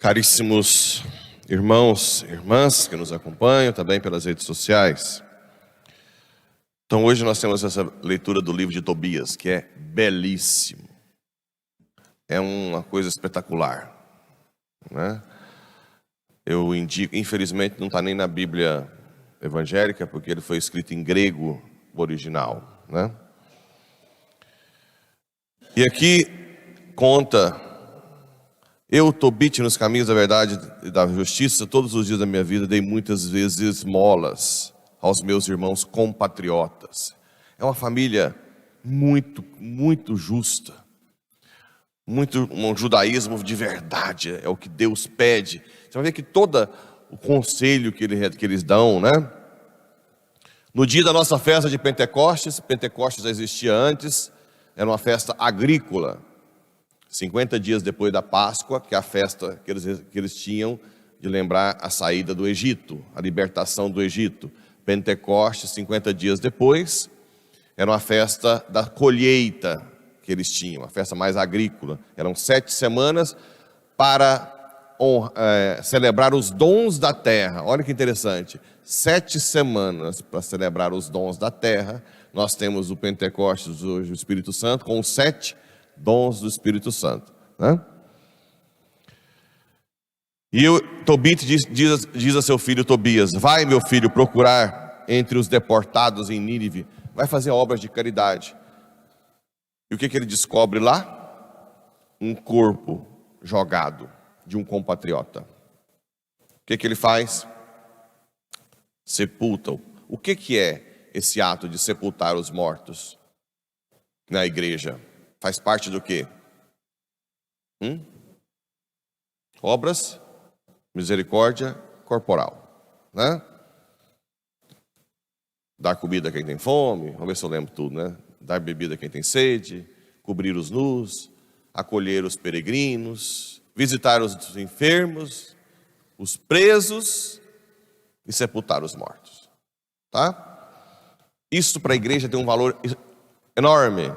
Caríssimos irmãos e irmãs que nos acompanham também pelas redes sociais. Então hoje nós temos essa leitura do livro de Tobias, que é belíssimo. É uma coisa espetacular, né? Eu indico, infelizmente não está nem na Bíblia evangélica, porque ele foi escrito em grego original, né? E aqui conta: eu, Tobit, nos caminhos da verdade e da justiça, todos os dias da minha vida dei muitas vezes esmolas aos meus irmãos compatriotas. É uma família muito justa, um judaísmo de verdade, é o que Deus pede. Você vai ver que todo o conselho que eles dão, né? No dia da nossa festa de Pentecostes já existia antes, era uma festa agrícola, 50 dias depois da Páscoa, que é a festa que eles tinham de lembrar a saída do Egito, a libertação do Egito. Pentecostes, 50 dias depois, era uma festa da colheita que eles tinham, uma festa mais agrícola. Eram 7 semanas para celebrar os dons da terra. Olha que interessante, 7 semanas para celebrar os dons da terra. Nós temos o Pentecostes hoje, o Espírito Santo, com os 7 dons do Espírito Santo, né? E Tobit diz a seu filho Tobias: vai, meu filho, procurar entre os deportados em Nínive, vai fazer obras de caridade. E o que ele descobre lá? Um corpo jogado de um compatriota. O que ele faz? Sepulta-o. O que é esse ato de sepultar os mortos na igreja? Faz parte do quê? Obras, misericórdia corporal, né? Dar comida a quem tem fome, vamos ver se eu lembro tudo, né? Dar bebida a quem tem sede, cobrir os nus, acolher os peregrinos, visitar os enfermos, os presos e sepultar os mortos, tá? Isso para a igreja tem um valor enorme.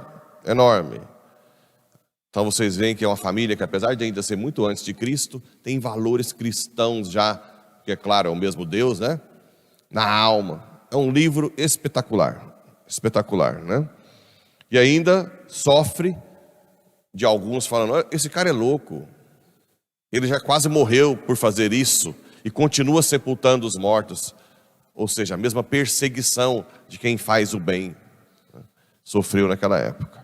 Então vocês veem que é uma família que, apesar de ainda ser muito antes de Cristo, tem valores cristãos já, que é claro, é o mesmo Deus, né? Na alma. É um livro espetacular, né? E ainda sofre de alguns falando: esse cara é louco, ele já quase morreu por fazer isso e continua sepultando os mortos. Ou seja, a mesma perseguição de quem faz o bem, né? Sofreu naquela época.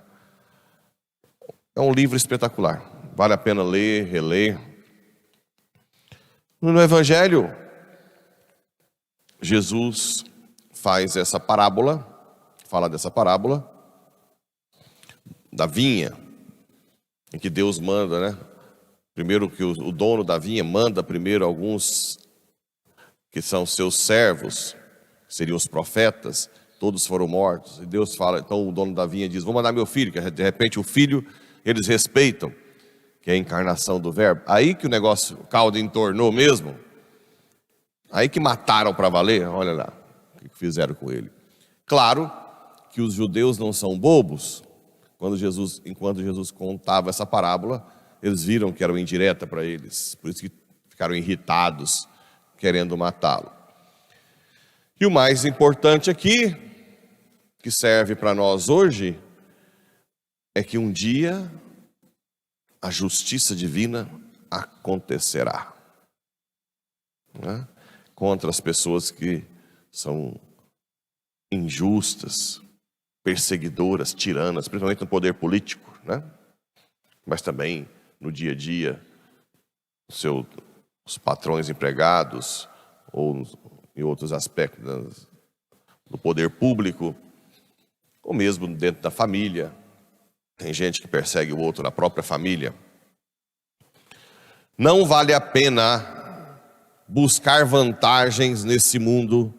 É um livro espetacular, vale a pena ler, reler. No Evangelho, Jesus faz essa parábola, fala dessa parábola da vinha, em que Deus manda, né? Primeiro que o dono da vinha manda primeiro alguns que são seus servos, que seriam os profetas, todos foram mortos. E Deus fala, então o dono da vinha diz: vou mandar meu filho, que de repente o filho eles respeitam, que é a encarnação do verbo. Aí que o caldo entornou mesmo. Aí que mataram para valer. Olha lá o que fizeram com ele. Claro que os judeus não são bobos. Enquanto Jesus contava essa parábola, eles viram que era uma indireta para eles. Por isso que ficaram irritados, querendo matá-lo. E o mais importante aqui, que serve para nós hoje, é que um dia a justiça divina acontecerá, né? Contra as pessoas que são injustas, perseguidoras, tiranas, principalmente no poder político, né? Mas também no dia a dia, os patrões empregados, ou em outros aspectos do poder público, ou mesmo dentro da família. Tem gente que persegue o outro na própria família. Não vale a pena buscar vantagens nesse mundo,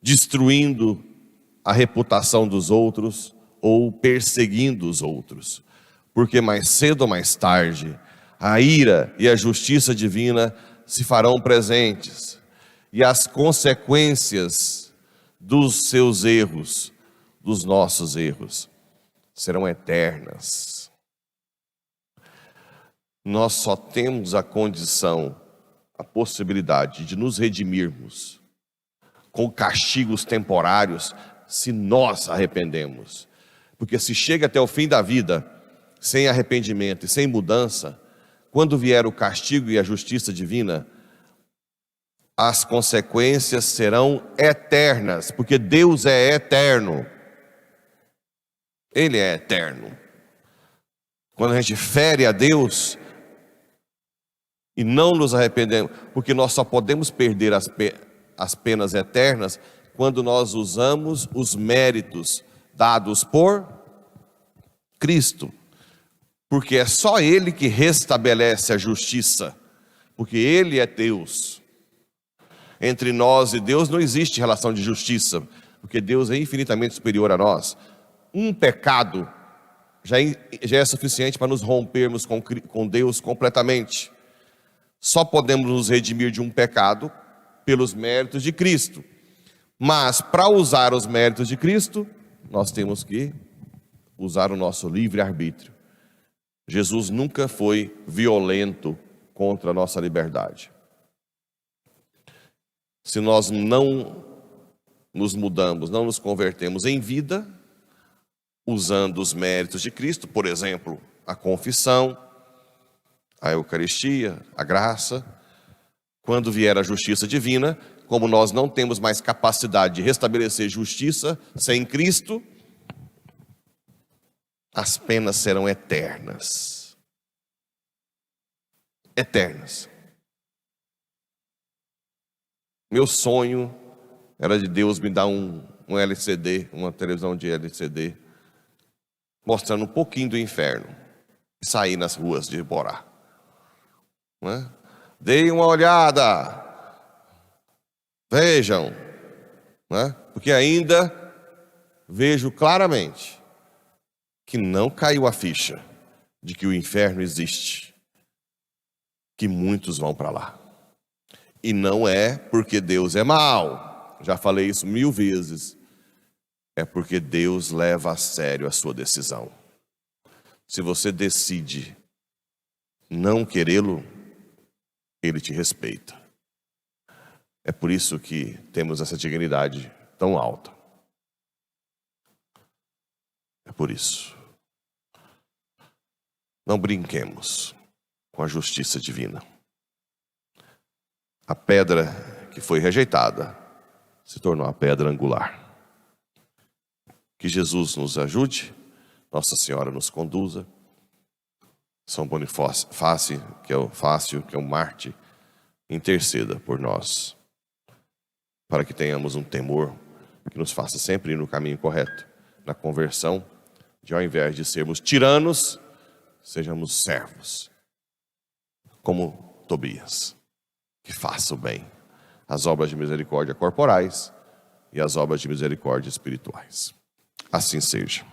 destruindo a reputação dos outros ou perseguindo os outros, porque mais cedo ou mais tarde a ira e a justiça divina se farão presentes, e as consequências dos seus erros, dos nossos erros, serão eternas. Nós só temos a condição, a possibilidade de nos redimirmos com castigos temporários se nós arrependemos. Porque se chega até o fim da vida sem arrependimento e sem mudança, quando vier o castigo e a justiça divina, as consequências serão eternas, porque Deus é eterno. Ele é eterno. Quando a gente fere a Deus e não nos arrependemos, porque nós só podemos perder as penas eternas quando nós usamos os méritos dados por Cristo. Porque é só Ele que restabelece a justiça, porque Ele é Deus. Entre nós e Deus não existe relação de justiça, porque Deus é infinitamente superior a nós. Um pecado já é suficiente para nos rompermos com Deus completamente. Só podemos nos redimir de um pecado pelos méritos de Cristo. Mas para usar os méritos de Cristo, nós temos que usar o nosso livre-arbítrio. Jesus nunca foi violento contra a nossa liberdade. Se nós não nos mudamos, não nos convertemos em vida, usando os méritos de Cristo, por exemplo, a confissão, a Eucaristia, a graça, quando vier a justiça divina, como nós não temos mais capacidade de restabelecer justiça sem Cristo, as penas serão eternas. Eternas. Meu sonho era de Deus me dar um LCD, uma televisão de LCD, mostrando um pouquinho do inferno, e sair nas ruas de Borá. Né? Deem uma olhada, vejam, né? Porque ainda vejo claramente que não caiu a ficha de que o inferno existe, que muitos vão para lá. E não é porque Deus é mau, já falei isso 1000 vezes, é porque Deus leva a sério a sua decisão. Se você decide não querê-lo, Ele te respeita. É por isso que temos essa dignidade tão alta. É por isso. Não brinquemos com a justiça divina. A pedra que foi rejeitada se tornou a pedra angular. Que Jesus nos ajude, Nossa Senhora nos conduza, São Bonifácio, que é o Marte, interceda por nós, para que tenhamos um temor que nos faça sempre ir no caminho correto, na conversão, de ao invés de sermos tiranos, sejamos servos, como Tobias, que faça o bem, as obras de misericórdia corporais e as obras de misericórdia espirituais. Assim seja.